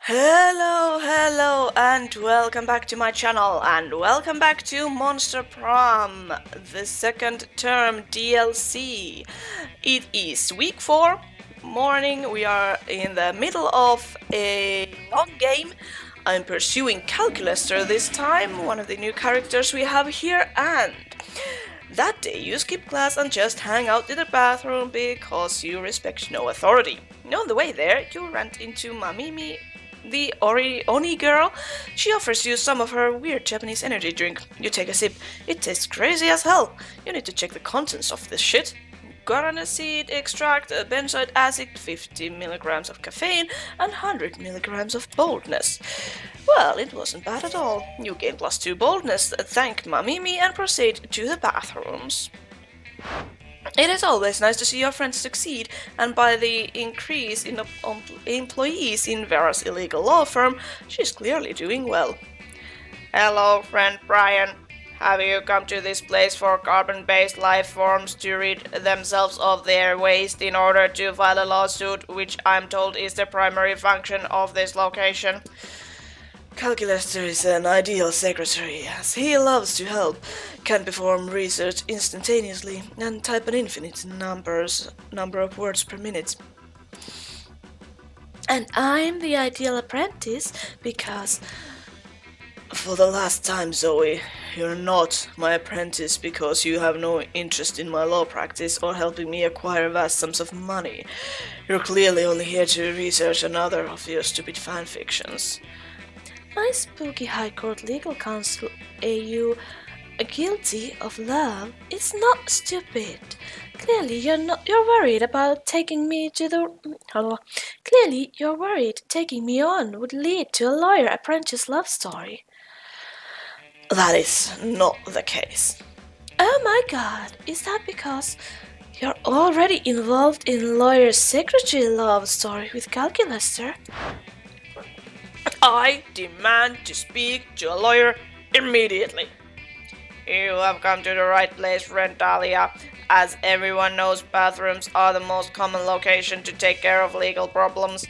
Hello, and welcome back to my channel, and welcome back to Monster Prom, the second term DLC. It is week 4, morning, we are in the middle of a long game. I'm pursuing Calculester this time, one of the new characters we have here, and that day you skip class and just hang out in the bathroom because you respect no authority. On the way there, you run into Mamimi, the Oni girl. She offers you some of her weird Japanese energy drink. You take a sip. It tastes crazy as hell. You need to check the contents of this shit. Guarana seed extract, benzoic acid, 50 milligrams of caffeine, and 100 milligrams of boldness. Well, it wasn't bad at all. You gain +2 boldness, thank Mamimi, and proceed to the bathrooms. It is always nice to see your friends succeed, and by the increase in employees in Vera's illegal law firm, she's clearly doing well. Hello, friend Brian. Have you come to this place for carbon-based life forms to rid themselves of their waste in order to file a lawsuit, which I'm told is the primary function of this location? Calculester is an ideal secretary, as he loves to help, can perform research instantaneously, and type an infinite number of words per minute. And I'm the ideal apprentice because, for the last time, Zoe, you're not my apprentice because you have no interest in my law practice or helping me acquire vast sums of money. You're clearly only here to research another of your stupid fanfictions. My spooky High Court legal counsel, AU, guilty of love, is not stupid. Clearly, you're worried about taking me to the. Clearly, you're worried taking me on would lead to a lawyer-apprentice love story. That is not the case. Oh my god, is that because you're already involved in lawyer's secretary love story with Calculester? I demand to speak to a lawyer immediately. You have come to the right place, friend Dahlia. As everyone knows, bathrooms are the most common location to take care of legal problems.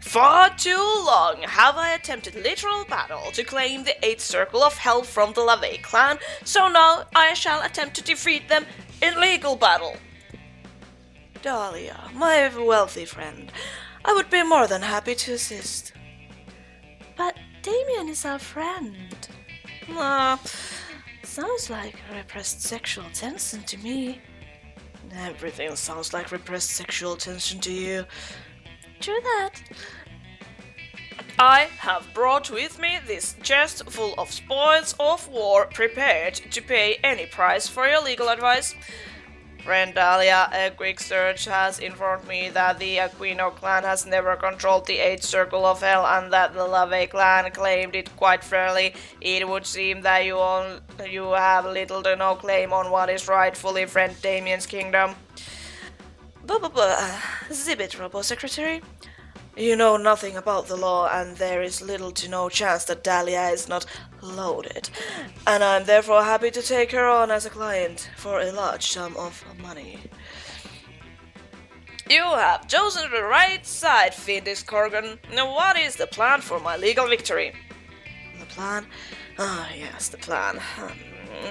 Far too long have I attempted literal battle to claim the 8th circle of hell from the LaVey clan, so now I shall attempt to defeat them in legal battle. Dahlia, my wealthy friend, I would be more than happy to assist. But Damien is our friend. Sounds like repressed sexual tension to me. Everything sounds like repressed sexual tension to you. True that. I have brought with me this chest full of spoils of war, prepared to pay any price for your legal advice. Friend Dahlia, a quick search has informed me that the Aquino clan has never controlled the 8th circle of hell and that the LaVey clan claimed it quite fairly. It would seem that you have little to no claim on what is rightfully friend Damien's kingdom. Zip it, Robo-Secretary. You know nothing about the law, and there is little to no chance that Dahlia is not loaded, and I'm therefore happy to take her on as a client for a large sum of money. You have chosen the right side, Fiendish Corgan. Now what is the plan for my legal victory? The plan? Yes, the plan.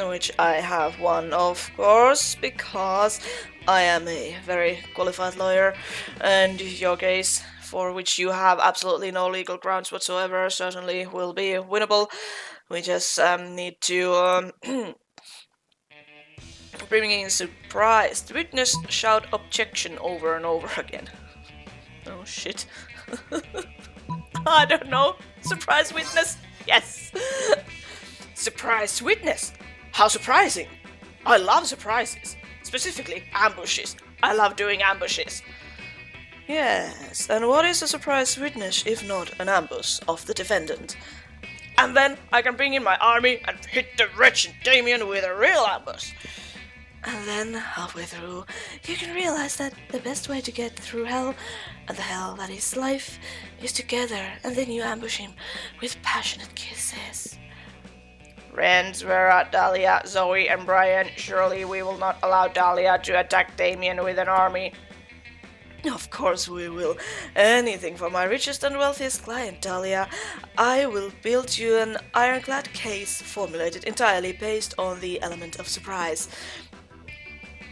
Which I have one, of course, because I am a very qualified lawyer, and your case, for which you have absolutely no legal grounds whatsoever, certainly will be winnable. We just need to bring in surprised witness, shout objection over and over again. Oh shit. I don't know. Surprise witness? Yes. Surprise witness? How surprising. I love surprises. Specifically ambushes. I love doing ambushes. Yes, and what is a surprise witness if not an ambush of the defendant? And then I can bring in my army and hit the wretched Damien with a real ambush. And then, halfway through, you can realize that the best way to get through hell, and the hell that is life, is together, and then you ambush him with passionate kisses. Friends, Vera, Dahlia, Zoe, and Brian, surely we will not allow Dahlia to attack Damien with an army. Of course we will. Anything for my richest and wealthiest client, Dahlia. I will build you an ironclad case formulated entirely based on the element of surprise.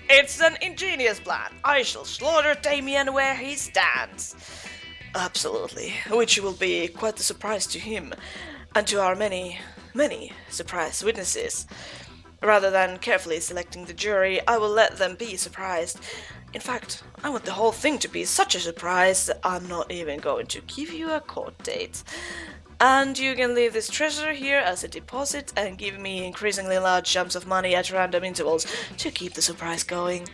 It's an ingenious plan. I shall slaughter Damien where he stands. Absolutely, which will be quite a surprise to him, and to our many, many surprise witnesses. Rather than carefully selecting the jury, I will let them be surprised. In fact, I want the whole thing to be such a surprise that I'm not even going to give you a court date. And you can leave this treasure here as a deposit and give me increasingly large sums of money at random intervals to keep the surprise going.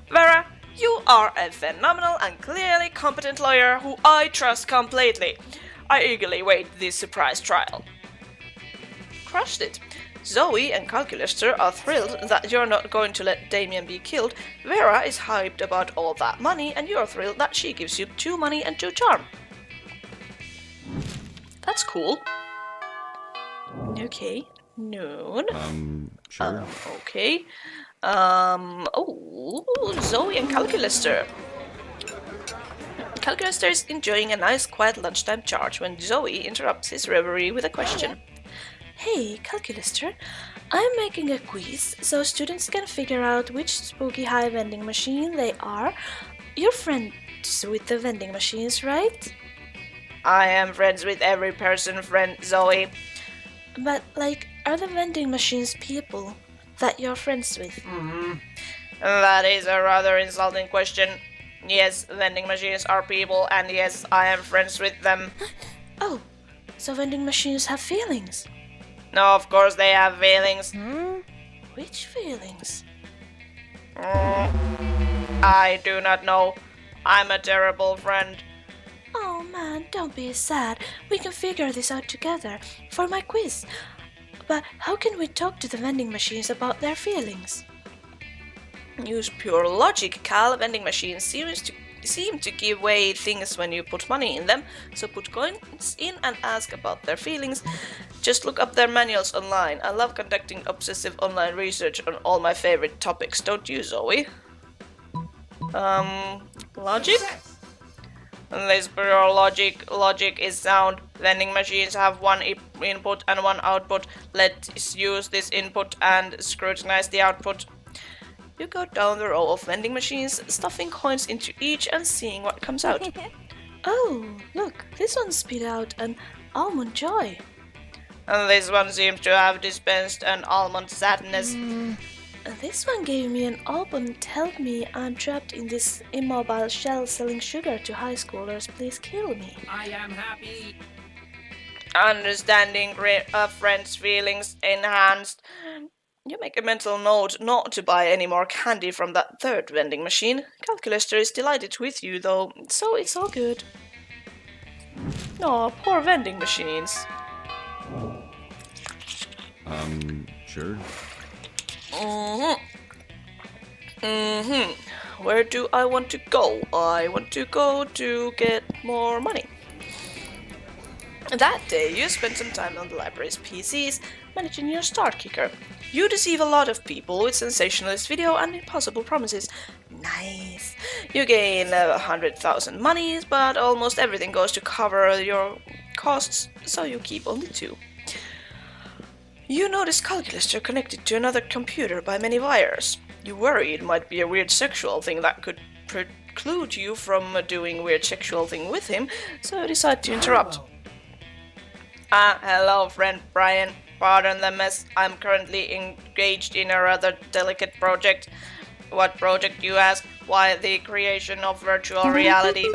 Vera, you are a phenomenal and clearly competent lawyer who I trust completely. I eagerly wait this surprise trial. Crushed it. Zoe and Calculester are thrilled that you're not going to let Damien be killed. Vera is hyped about all that money, and you're thrilled that she gives you 2 money and 2 charm. That's cool. Okay. Noon. Sure. Okay. Zoe and Calculester. Calculester is enjoying a nice quiet lunchtime charge when Zoe interrupts his reverie with a question. Hey, Calculester, I'm making a quiz so students can figure out which spooky high vending machine they are. You're friends with the vending machines, right? I am friends with every person, friend Zoe. But, are the vending machines people that you're friends with? That is a rather insulting question. Yes, vending machines are people, and yes, I am friends with them. Oh, so vending machines have feelings? No, of course they have feelings. Which feelings? I do not know. I'm a terrible friend. Oh man, don't be sad. We can figure this out together for my quiz. But how can we talk to the vending machines about their feelings? Use pure logic, Cal. Vending machines seem to give away things when you put money in them, so put coins in and ask about their feelings. Just look up their manuals online. I love conducting obsessive online research on all my favorite topics, don't you, Zoe? Logic? This pure logic is sound. Vending machines have one input and one output. Let's use this input and scrutinize the output. You go down the row of vending machines, stuffing coins into each and seeing what comes out. Oh, look, this one spit out an almond joy. And this one seems to have dispensed an almond sadness. This one gave me an almond, tells me I'm trapped in this immobile shell selling sugar to high schoolers. Please kill me. I am happy. Understanding a friend's feelings enhanced. You make a mental note not to buy any more candy from that third vending machine. Calculester is delighted with you, though, so it's all good. Oh, poor vending machines. Sure. Where do I want to go? I want to go to get more money. That day, you spent some time on the library's PCs, managing your star kicker. You deceive a lot of people with sensationalist video and impossible promises. Nice. You gain 100,000 monies, but almost everything goes to cover your costs, so you keep only 2. You notice Calculester connected to another computer by many wires. You worry it might be a weird sexual thing that could preclude you from doing weird sexual thing with him, so you decide to interrupt. Hello, friend Brian. Pardon the mess. I'm currently engaged in a rather delicate project. What project, you ask? Why, the creation of virtual reality.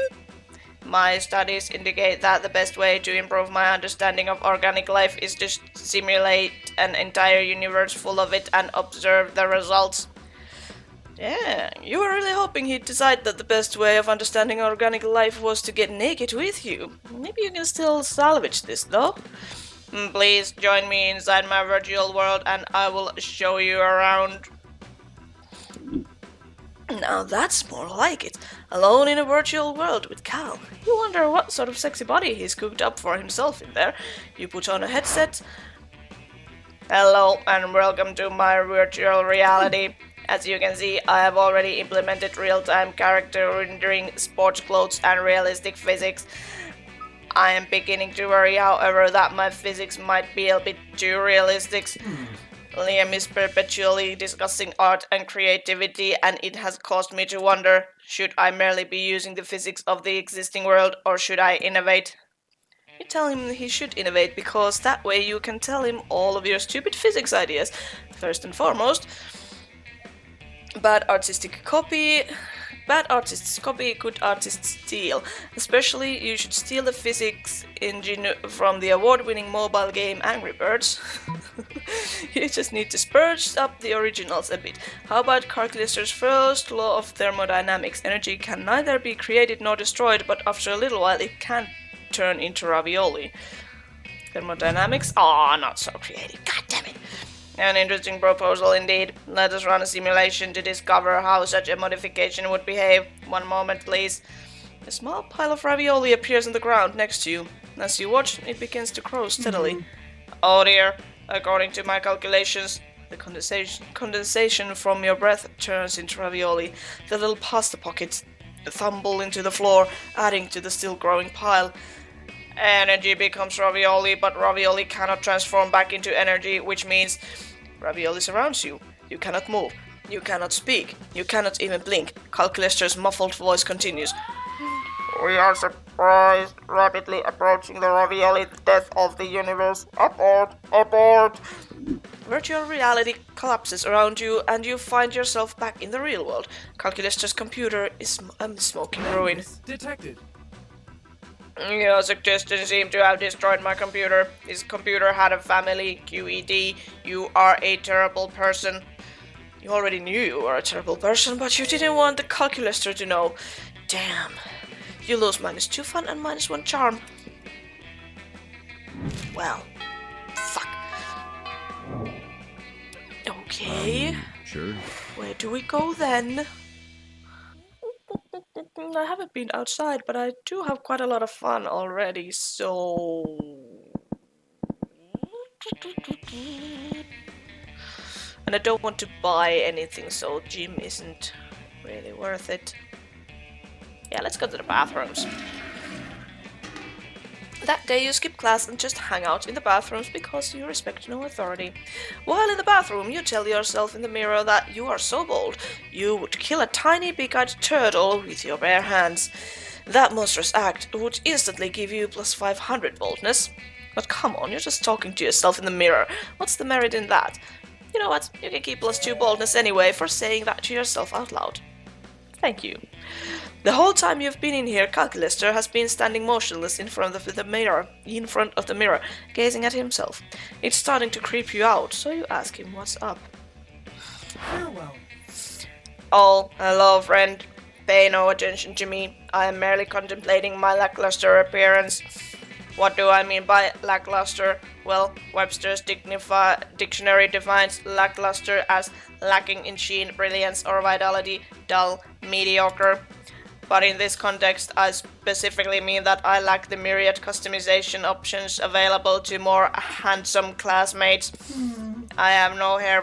My studies indicate that the best way to improve my understanding of organic life is to simulate an entire universe full of it and observe the results. Yeah, you were really hoping he'd decide that the best way of understanding organic life was to get naked with you. Maybe you can still salvage this, though. Please join me inside my virtual world and I will show you around. Now that's more like it. Alone in a virtual world with Cal. You wonder what sort of sexy body he's cooked up for himself in there. You put on a headset. Hello and welcome to my virtual reality. As you can see, I have already implemented real-time character rendering, sports clothes and realistic physics. I am beginning to worry, however, that my physics might be a bit too realistic. Liam is perpetually discussing art and creativity, and it has caused me to wonder, should I merely be using the physics of the existing world, or should I innovate? You tell him he should innovate, because that way you can tell him all of your stupid physics ideas. First and foremost, bad artists copy, good artists steal. Especially, you should steal the physics engine from the award-winning mobile game Angry Birds. You just need to spruce up the originals a bit. How about Calculester's first law of thermodynamics? Energy can neither be created nor destroyed, but after a little while it can turn into ravioli. Thermodynamics? Ah, not so creative. God damn it. An interesting proposal indeed. Let us run a simulation to discover how such a modification would behave. One moment, please. A small pile of ravioli appears on the ground next to you. As you watch, it begins to grow steadily. Oh dear. According to my calculations, the condensation from your breath turns into ravioli. The little pasta pockets tumble into the floor, adding to the still growing pile. Energy becomes ravioli, but ravioli cannot transform back into energy, which means ravioli surrounds you. You cannot move. You cannot speak. You cannot even blink. Calculester's muffled voice continues. We are surprised, rapidly approaching the ravioli death of the universe. Abort! Abort! Virtual reality collapses around you, and you find yourself back in the real world. Calculester's computer is a smoking ruin. Detected. Your suggestions seem to have destroyed my computer. This computer had a family, QED. You are a terrible person. You already knew you were a terrible person, but you didn't want the Calculester to know. Damn. You lose -2 fun and -1 charm. Well, fuck. Okay. Sure. Where do we go then? I haven't been outside, but I do have quite a lot of fun already, so... And I don't want to buy anything, so gym isn't really worth it. Yeah, let's go to the bathrooms. That day you skip class and just hang out in the bathrooms because you respect no authority. While in the bathroom, you tell yourself in the mirror that you are so bold, you would kill a tiny big-eyed turtle with your bare hands. That monstrous act would instantly give you +500 boldness. But come on, you're just talking to yourself in the mirror. What's the merit in that? You know what, you can keep +2 boldness anyway for saying that to yourself out loud. Thank you. The whole time you've been in here, Calculester has been standing motionless in front of the mirror, gazing at himself. It's starting to creep you out, so you ask him what's up. Farewell. Oh, hello, friend. Pay no attention to me. I am merely contemplating my lackluster appearance. What do I mean by lackluster? Well, Webster's dictionary defines lackluster as lacking in sheen, brilliance, or vitality, dull, mediocre. But in this context, I specifically mean that I lack the myriad customization options available to more handsome classmates. I have no hair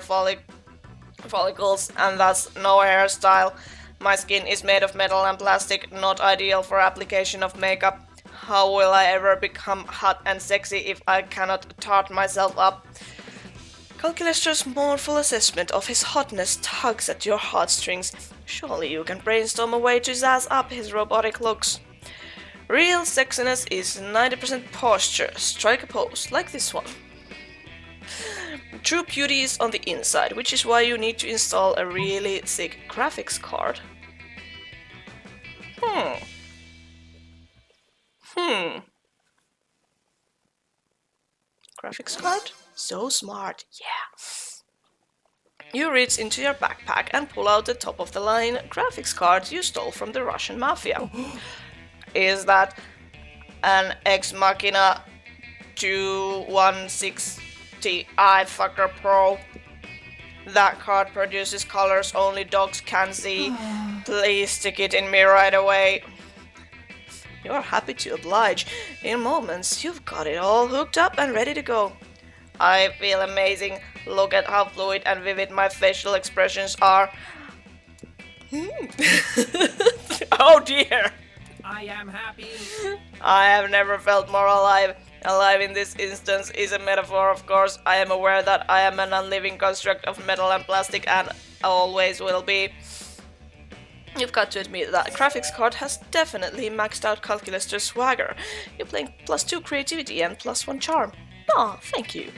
follicles and thus no hairstyle. My skin is made of metal and plastic, not ideal for application of makeup. How will I ever become hot and sexy if I cannot tart myself up? Calculester's mournful assessment of his hotness tugs at your heartstrings. Surely you can brainstorm a way to zazz up his robotic looks. Real sexiness is 90% posture. Strike a pose, like this one. True beauty is on the inside, which is why you need to install a really thick graphics card. Graphics card? So smart, yeah. You reach into your backpack and pull out the top-of-the-line graphics card you stole from the Russian mafia. Is that an Ex Machina 2160 iFucker Pro? That card produces colors only dogs can see. Please stick it in me right away. You are happy to oblige. In moments, you've got it all hooked up and ready to go. I feel amazing. Look at how fluid and vivid my facial expressions are. Oh dear! I am happy. I have never felt more alive. Alive in this instance is a metaphor, of course. I am aware that I am an unliving construct of metal and plastic and always will be. You've got to admit that graphics card has definitely maxed out Calculester's swagger. You're playing +2 creativity and +1 charm. Aw, thank you.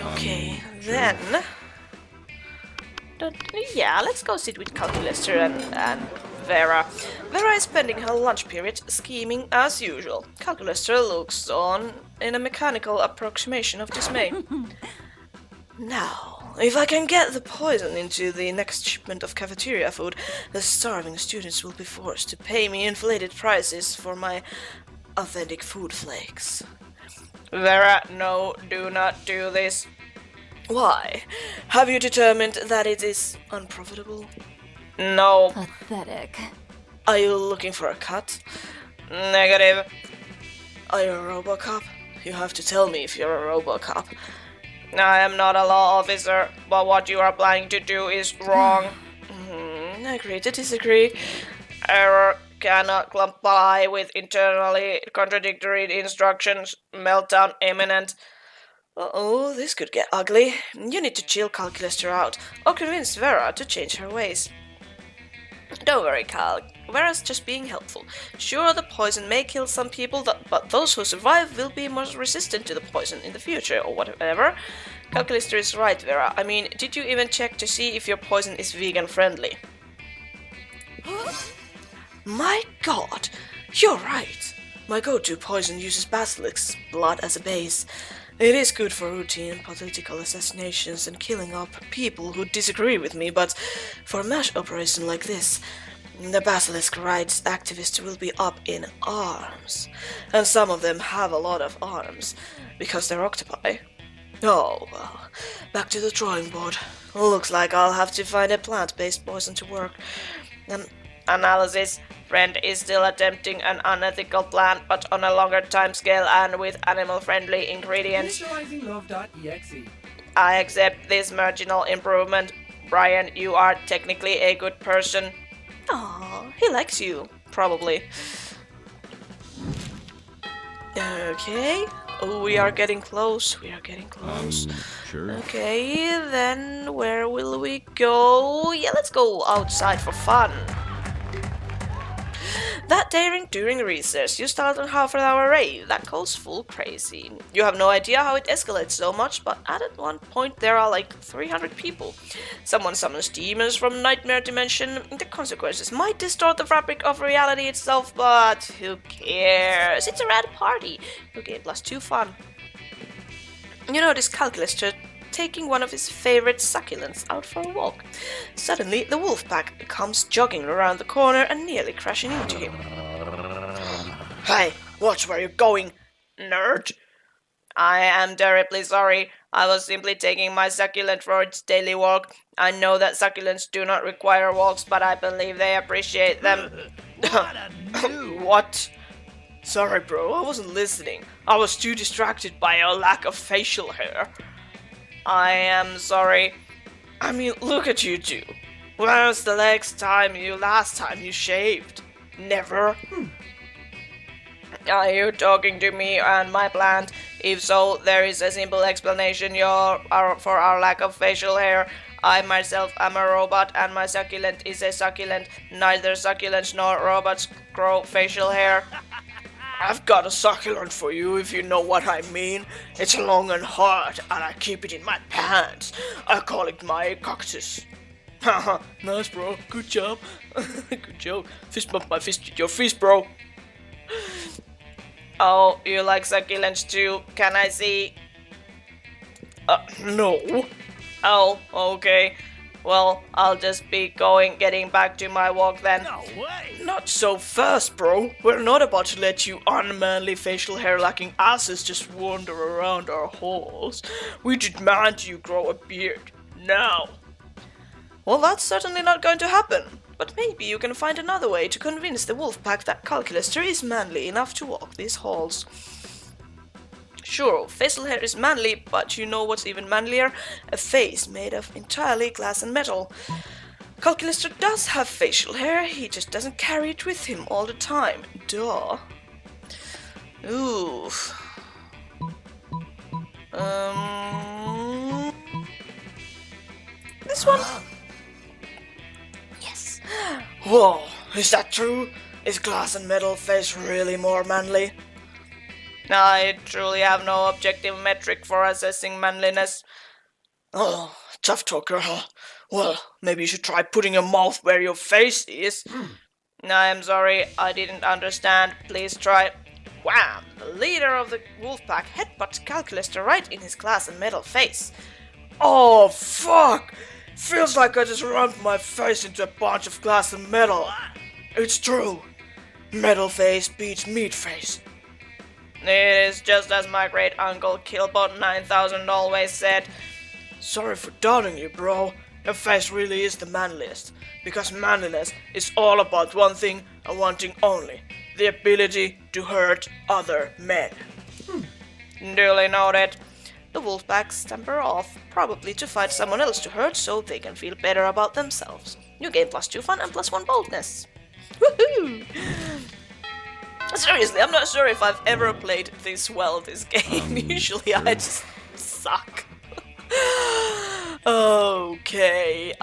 Okay, then... Yeah, let's go sit with Calculester and Vera. Vera is spending her lunch period scheming as usual. Calculester looks on in a mechanical approximation of dismay. Now, if I can get the poison into the next shipment of cafeteria food, the starving students will be forced to pay me inflated prices for my authentic food flakes. Vera, no, do not do this. Why? Have you determined that it is unprofitable? No. Pathetic. Are you looking for a cut? Negative. Are you a RoboCop? You have to tell me if you're a RoboCop. I am not a law officer, but what you are planning to do is wrong. Agree to disagree. Error cannot comply with internally contradictory instructions. Meltdown imminent. Uh-oh, this could get ugly. You need to chill Calculester out, or convince Vera to change her ways. Don't worry, Cal. Vera's just being helpful. Sure, the poison may kill some people, but those who survive will be more resistant to the poison in the future, or whatever. Calculester is right, Vera. I mean, did you even check to see if your poison is vegan-friendly? My god! You're right! My go-to poison uses basilisk's blood as a base. It is good for routine political assassinations and killing up people who disagree with me, but for a mass operation like this, the basilisk rights activists will be up in arms. And some of them have a lot of arms, because they're octopi. Oh, well, back to the drawing board. Looks like I'll have to find a plant-based poison to work. Analysis. Friend is still attempting an unethical plan, but on a longer timescale and with animal-friendly ingredients. Initializing love.exe. I accept this marginal improvement. Brian, you are technically a good person. Aww, he likes you. Probably. Okay. Oh, we are getting close. We are getting close. Sure. Okay, then where will we go? Yeah, let's go outside for fun. That daring during recess, you start on half-an-hour rave. That goes full crazy. You have no idea how it escalates so much, but at one point there are like 300 people. Someone summons demons from Nightmare Dimension. The consequences might distort the fabric of reality itself, but who cares? It's a rad party. Okay, +2 fun. You notice Calculester taking one of his favorite succulents out for a walk. Suddenly, the wolf pack comes jogging around the corner and nearly crashing into him. Hey, watch where you're going, nerd! I am terribly sorry. I was simply taking my succulent for its daily walk. I know that succulents do not require walks, but I believe they appreciate them. What? Sorry, bro, I wasn't listening. I was too distracted by your lack of facial hair. I am sorry. I mean, look at you two. When was the last time you shaved? Never? Are you talking to me and my plant? If so, there is a simple explanation for our lack of facial hair. I myself am a robot and my succulent is a succulent. Neither succulents nor robots grow facial hair. I've got a succulent for you if you know what I mean. It's long and hard and I keep it in my pants. I call it my cactus. Haha, nice bro, good job. Good joke. Fist bump my fist with your fist, bro. Oh, you like succulents too? Can I see? No. Oh, okay. Well, I'll just be getting back to my walk then. No way! Not so fast, bro. We're not about to let you unmanly facial hair-lacking asses just wander around our halls. We demand you grow a beard. Now. Well, that's certainly not going to happen. But maybe you can find another way to convince the wolf pack that Calculester is manly enough to walk these halls. Sure, facial hair is manly, but you know what's even manlier? A face made of entirely glass and metal. Calculester does have facial hair, he just doesn't carry it with him all the time. Duh. Ooh. This one? Yes. Whoa, is that true? Is glass and metal face really more manly? I truly have no objective metric for assessing manliness. Oh, tough talker, huh? Well, maybe you should try putting your mouth where your face is. I am sorry, I didn't understand. Please try. Wham! The leader of the wolf pack headbutts Calculester right in his glass and metal face. Oh, fuck! Feels like I just rammed my face into a bunch of glass and metal. It's true. Metal face beats meat face. It is just as my great uncle Killbot 9000 always said. Sorry for doubting you, bro. Your face really is the manliest. Because manliness is all about one thing and one thing only. The ability to hurt other men. Duly noted. The wolfpacks stamper off, probably to find someone else to hurt so they can feel better about themselves. You gain +2 fun and +1 boldness. Woohoo! Seriously, I'm not sure if I've ever played this well this game. Usually I just suck. Okay,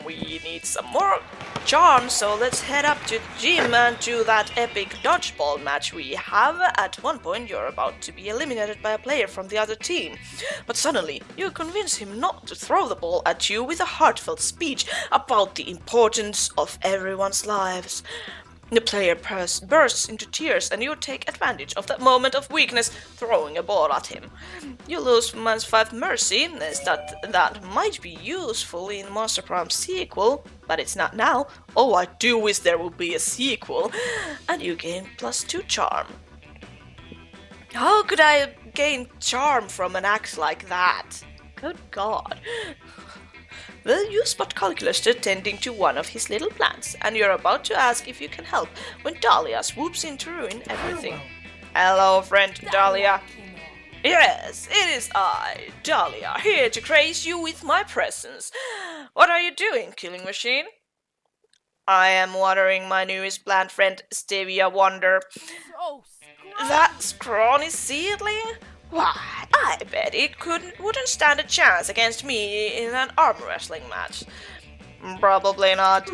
we need some more charms, so let's head up to the gym and do that epic dodgeball match we have. At one point, you're about to be eliminated by a player from the other team, but suddenly you convince him not to throw the ball at you with a heartfelt speech about the importance of everyone's lives. The player bursts into tears and you take advantage of that moment of weakness, throwing a ball at him. You lose -5 mercy, as that might be useful in Monster Prom sequel, but it's not now. Oh, I do wish there would be a sequel. And you gain +2 charm. How could I gain charm from an axe like that? Good God. Well, you spot Calculester tending to one of his little plants, and you're about to ask if you can help when Dahlia swoops in to ruin everything. Hello, friend Dahlia. Yes, it is I, Dahlia, here to grace you with my presence. What are you doing, Killing Machine? I am watering my newest plant friend, Stevia Wonder. That scrawny seedling? Why, I bet it wouldn't stand a chance against me in an arm wrestling match. Probably not.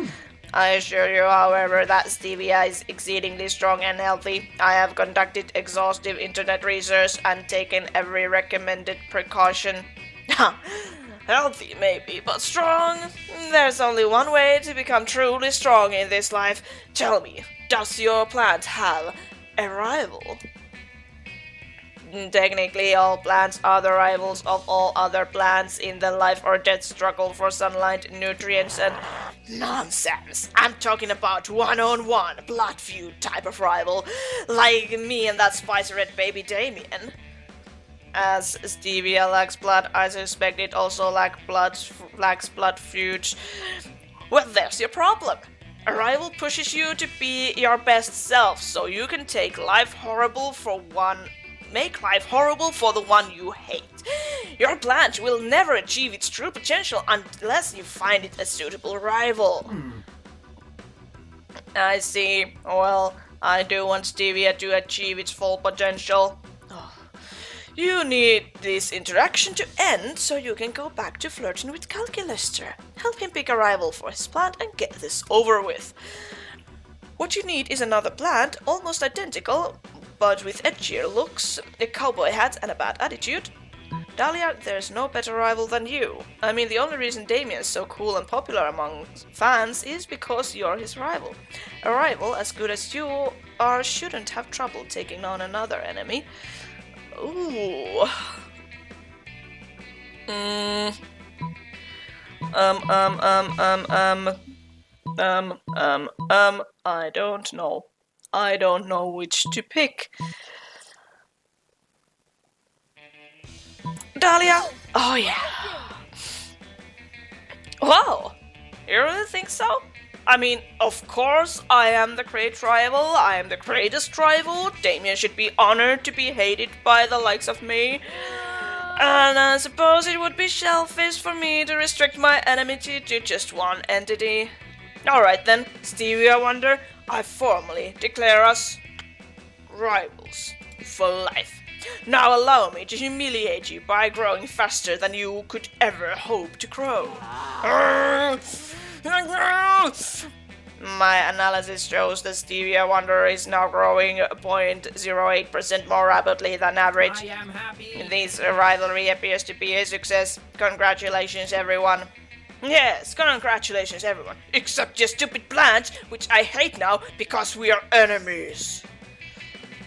I assure you, however, that Stevia is exceedingly strong and healthy. I have conducted exhaustive internet research and taken every recommended precaution. Healthy, maybe, but strong? There's only one way to become truly strong in this life. Tell me, does your plant have a rival? Technically, all plants are the rivals of all other plants in the life or death struggle for sunlight, nutrients, and nonsense. I'm talking about one-on-one, blood feud type of rival, like me and that spicy red baby Damien. As Stevia lacks blood, I suspect it also lacks blood feuds. Well, there's your problem. A rival pushes you to be your best self, so you can make life horrible for the one you hate. Your plant will never achieve its true potential unless you find it a suitable rival. I see. Well, I do want Stevia to achieve its full potential. You need this interaction to end so you can go back to flirting with Calculester. Help him pick a rival for his plant and get this over with. What you need is another plant, almost identical, but with edgier looks, a cowboy hat and a bad attitude. Dahlia, there's no better rival than you. I mean, the only reason Damien's so cool and popular among fans is because you're his rival. A rival as good as you are shouldn't have trouble taking on another enemy. Ooh. I don't know. I don't know which to pick. Dahlia? Oh yeah. Wow. You really think so? I mean, of course, I am the great rival. I am the greatest rival. Damien should be honored to be hated by the likes of me. And I suppose it would be selfish for me to restrict my enmity to just one entity. Alright then, Stevia Wonder, I formally declare us rivals for life. Now allow me to humiliate you by growing faster than you could ever hope to grow. My analysis shows that Stevia Wonder is now growing 0.08% more rapidly than average. I am happy. This rivalry appears to be a success. Congratulations, everyone. Yes, congratulations, everyone. Except your stupid plant, which I hate now because we are enemies.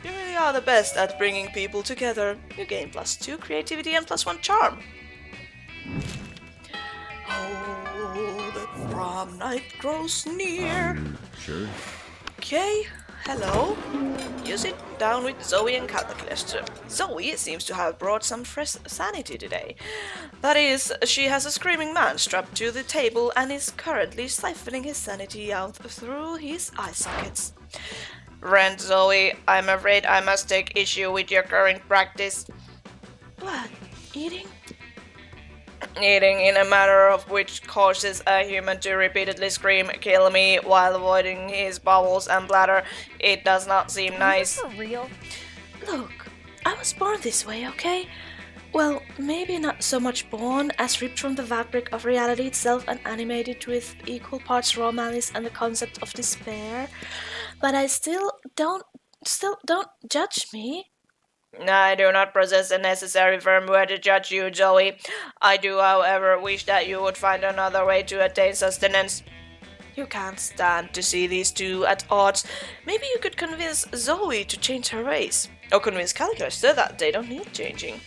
You really are the best at bringing people together. You gain +2 creativity and +1 charm. Oh, the prom night grows near. Sure. Okay, hello. You sit down with Zoe and Calculester. Zoe seems to have brought some fresh sanity today. That is, she has a screaming man strapped to the table and is currently siphoning his sanity out through his eye sockets. Friend Zoe, I'm afraid I must take issue with your current practice. What? Eating? Eating in a manner of which causes a human to repeatedly scream, "Kill me," while avoiding his bowels and bladder. It does not seem nice. For real? Look, I was born this way, okay? Well, maybe not so much born as ripped from the fabric of reality itself and animated with equal parts raw malice and the concept of despair. But I still don't judge me. I do not possess the necessary firmware to judge you, Zoe. I do, however, wish that you would find another way to attain sustenance. You can't stand to see these two at odds. Maybe you could convince Zoe to change her ways. Or convince Calculester that they don't need changing.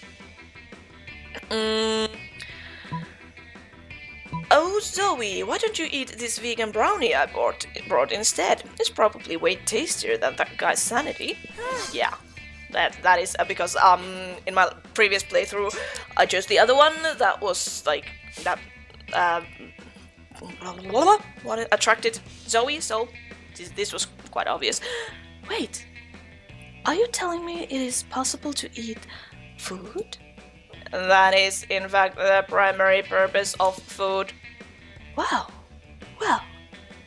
Oh, Zoe, why don't you eat this vegan brownie I brought instead? It's probably way tastier than that guy's sanity. Yeah. That is because in my previous playthrough I chose the other one that was like that what attracted Zoe, so this was quite obvious. Wait, are you telling me it is possible to eat food? That is in fact the primary purpose of food. Wow, well,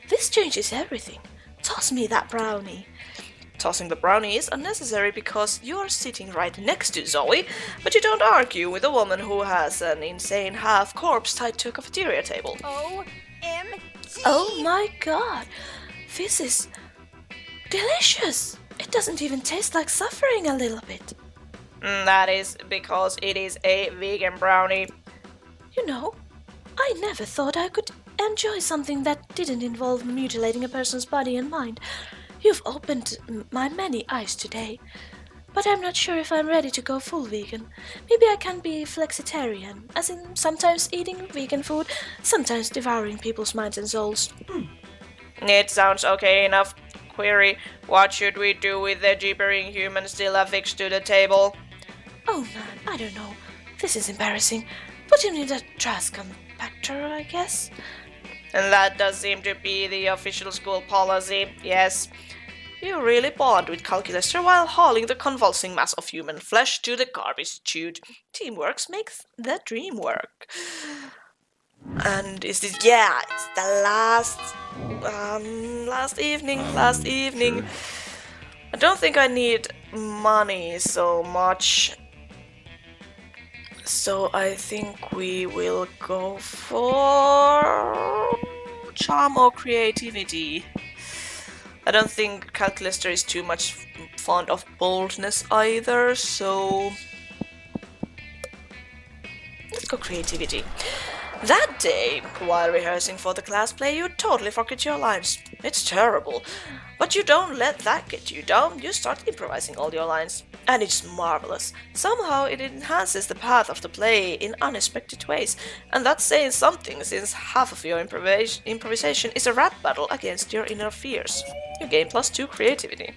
this changes everything. Toss me that brownie. Tossing the brownie is unnecessary because you're sitting right next to Zoe, but you don't argue with a woman who has an insane half-corpse tied to a cafeteria table. OMG! Oh my god, this is delicious! It doesn't even taste like suffering a little bit. That is because it is a vegan brownie. You know, I never thought I could enjoy something that didn't involve mutilating a person's body and mind. You've opened my many eyes today, but I'm not sure if I'm ready to go full vegan. Maybe I can be flexitarian, as in sometimes eating vegan food, sometimes devouring people's minds and souls. It sounds okay enough. Query, what should we do with the gibbering human still affixed to the table? Oh man, I don't know. This is embarrassing. Put him in the trash compactor, I guess. And that does seem to be the official school policy, yes. You really bond with Calculester while hauling the convulsing mass of human flesh to the garbage chute. Teamwork makes the dream work. And is this... yeah, it's the last evening. I don't think I need money so much. So I think we will go for charm or creativity. I don't think Calculester is too much fond of boldness either, so let's go creativity. That day, while rehearsing for the class play, you totally forget your lines. It's terrible. But you don't let that get you down. You start improvising all your lines. And it's marvelous. Somehow it enhances the path of the play in unexpected ways. And that's saying something, since half of your improvisation is a rap battle against your inner fears. You gain +2 creativity.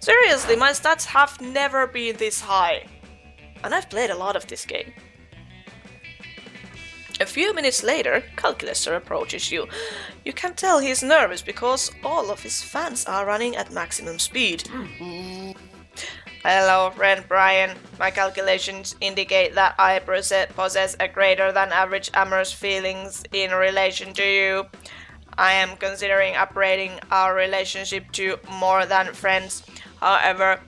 Seriously, my stats have never been this high. And I've played a lot of this game. A few minutes later, Calculester approaches you. You can tell he's nervous because all of his fans are running at maximum speed. Hello, friend Brian. My calculations indicate that I possess a greater than average amorous feelings in relation to you. I am considering upgrading our relationship to more than friends. However,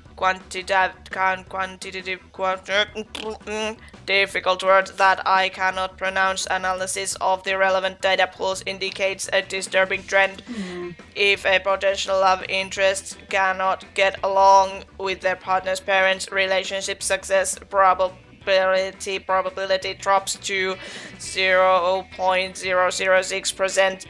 difficult word that I cannot pronounce analysis of the relevant data pools indicates a disturbing trend. If a potential love interest cannot get along with their partner's parents, relationship success probability drops to 0.006%.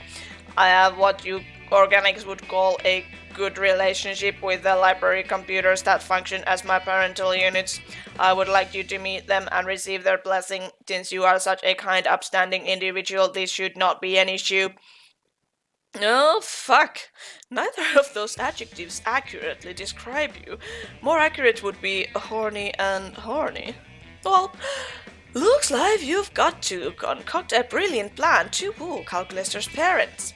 I have what you organics would call a good relationship with the library computers that function as my parental units. I would like you to meet them and receive their blessing. Since you are such a kind, upstanding individual, this should not be an issue. Oh, fuck. Neither of those adjectives accurately describe you. More accurate would be horny and horny. Well, looks like you've got to concoct a brilliant plan to woo Calculester's parents.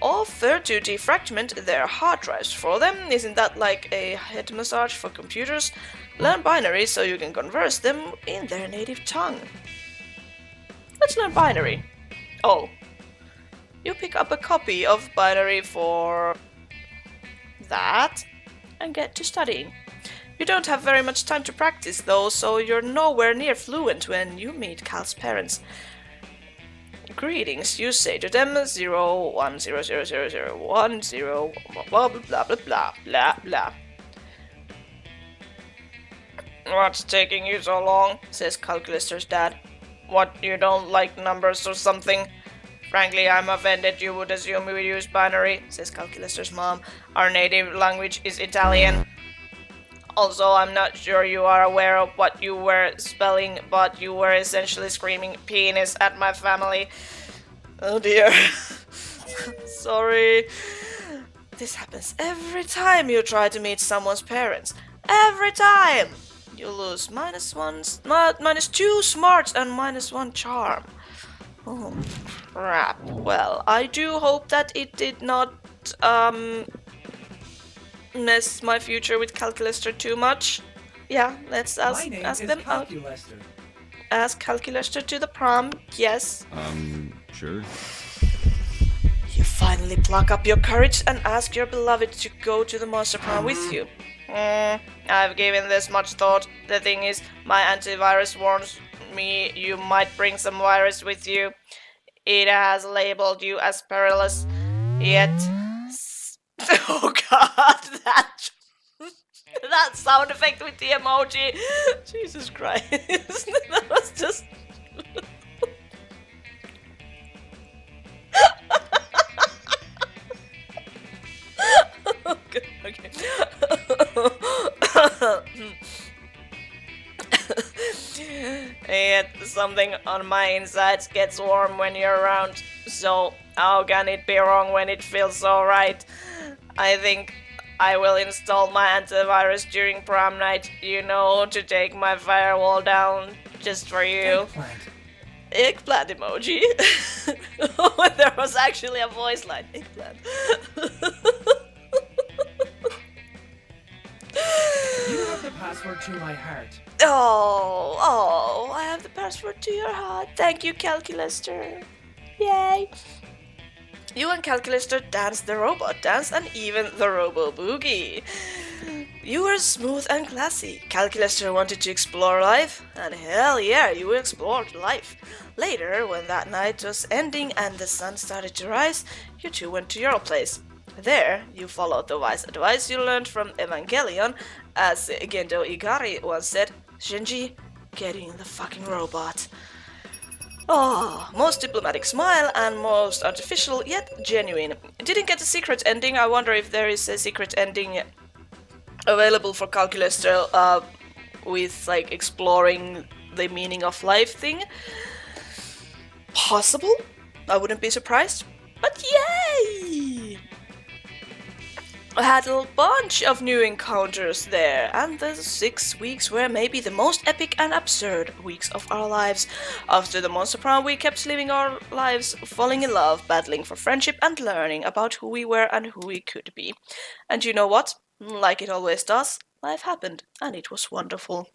Offer to defragment their hard drives for them. Isn't that like a head massage for computers? Learn binary so you can converse them in their native tongue. Let's learn binary. Oh. You pick up a copy of binary for that and get to studying. You don't have very much time to practice though, so you're nowhere near fluent when you meet Cal's parents. Greetings, you say to them 0100001 blah blah blah blah blah blah blah. What's taking you so long? Says Calculester's dad. What, you don't like numbers or something? Frankly, I'm offended you would assume we use binary, says Calculester's mom. Our native language is Italian. Also, I'm not sure you are aware of what you were spelling, but you were essentially screaming penis at my family. Oh dear. Sorry. This happens every time you try to meet someone's parents. Every time! You lose -2 smarts and -1 charm. Oh, crap. Well, I do hope that it did not, mess my future with Calculester too much. Yeah, let's ask them out. Calculester. Ask Calculester to the prom, yes. Sure. You finally pluck up your courage and ask your beloved to go to the Monster Prom with you. I've given this much thought. The thing is, my antivirus warns me you might bring some virus with you. It has labeled you as perilous, yet... Oh god, that sound effect with the emoji. Jesus Christ. That was just... Okay. And something on my insides gets warm when you're around, so how can it be wrong when it feels so right? I think I will install my antivirus during prom night, you know, to take my firewall down just for you. Eggplant emoji. Oh, there was actually a voice line. Eggplant. You have the password to my heart. Oh, I have the password to your heart. Thank you, Calculester. Yay. You and Calculester dance the robot dance and even the robo boogie. You were smooth and classy. Calculester wanted to explore life, and hell yeah, you explored life. Later, when that night was ending and the sun started to rise, you two went to your place. There, you followed the wise advice you learned from Evangelion, as Gendo Igari once said, Shinji, get in the fucking robot. Oh, most diplomatic smile and most artificial yet genuine. Didn't get a secret ending. I wonder if there is a secret ending available for Calculester with like exploring the meaning of life thing. Possible? I wouldn't be surprised. But yay! had a bunch of new encounters there, and the 6 weeks were maybe the most epic and absurd weeks of our lives. After the Monster Prom, we kept living our lives, falling in love, battling for friendship, and learning about who we were and who we could be. And you know what? Like it always does, life happened, and it was wonderful.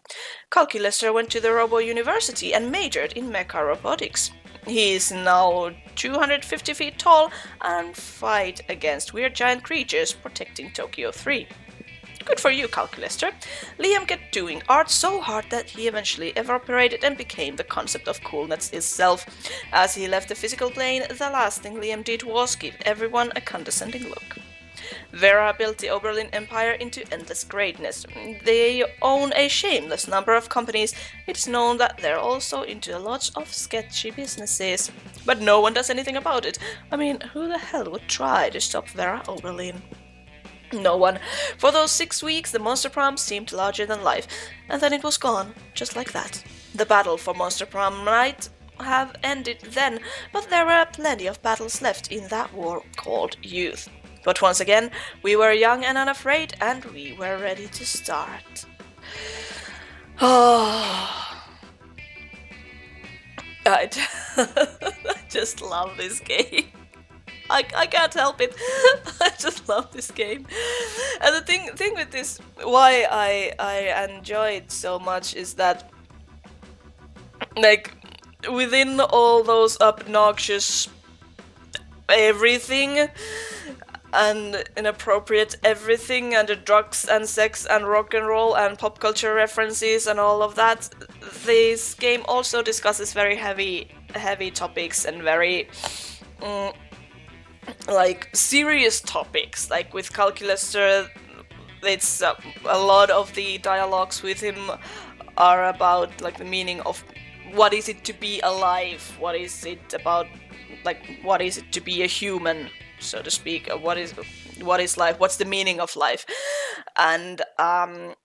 Calculester went to the Robo University and majored in mecha robotics. He is now 250 feet tall and fight against weird giant creatures protecting Tokyo 3. Good for you, Calculester. Liam kept doing art so hard that he eventually evaporated and became the concept of coolness itself. As he left the physical plane, the last thing Liam did was give everyone a condescending look. Vera built the Oberlin Empire into endless greatness. They own a shameless number of companies. It's known that they're also into lots of sketchy businesses. But no one does anything about it. I mean, who the hell would try to stop Vera Oberlin? No one. For those 6 weeks, the Monster Prom seemed larger than life, and then it was gone, just like that. The battle for Monster Prom might have ended then, but there were plenty of battles left in that war called youth. But once again, we were young and unafraid, and we were ready to start. Oh, I just love this game. I can't help it. I just love this game. And the thing with this, why I enjoy it so much, is that, like, within all those obnoxious everything and inappropriate everything and the drugs and sex and rock and roll and pop culture references and all of that, this game also discusses very heavy topics and very like serious topics. Like with Calculester, it's a lot of the dialogues with him are about like the meaning of what is it to be alive, what is it about, like what is it to be a human, so to speak. What is life? What's the meaning of life? And on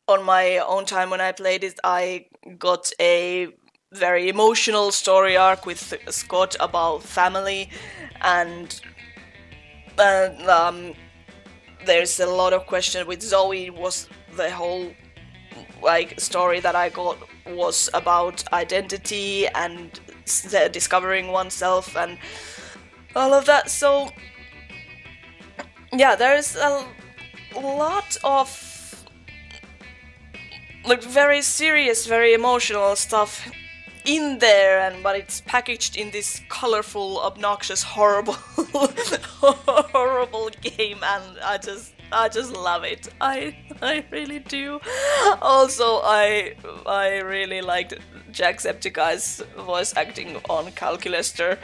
my own time when I played it, I got a very emotional story arc with Scott about family, and there's a lot of questions with Zoe. Was the whole like story that I got was about identity and discovering oneself and all of that. So yeah, there's a lot of like very serious, very emotional stuff in there, but it's packaged in this colorful, obnoxious, horrible horrible game, and I just love it. I really do. Also, I really liked Jacksepticeye's voice acting on Calculester.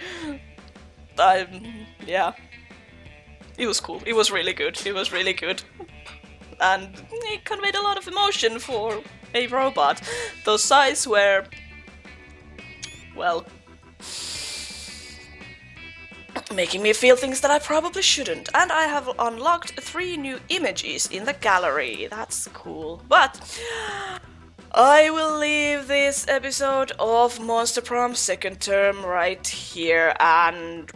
Yeah, it was cool. It was really good. It was really good, and it conveyed a lot of emotion for a robot. Those sighs were, well, making me feel things that I probably shouldn't. And I have unlocked 3 new emojis in the gallery. That's cool. But I will leave this episode of Monster Prom Second Term right here, and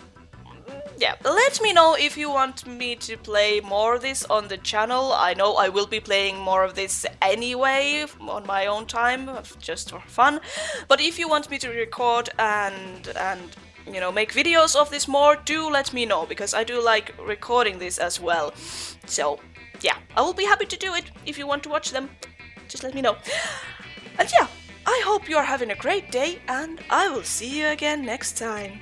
yeah, let me know if you want me to play more of this on the channel. I know I will be playing more of this anyway on my own time, just for fun. But if you want me to record and you know, make videos of this more, do let me know, because I do like recording this as well. So yeah, I will be happy to do it. If you want to watch them, just let me know. And yeah, I hope you are having a great day, and I will see you again next time.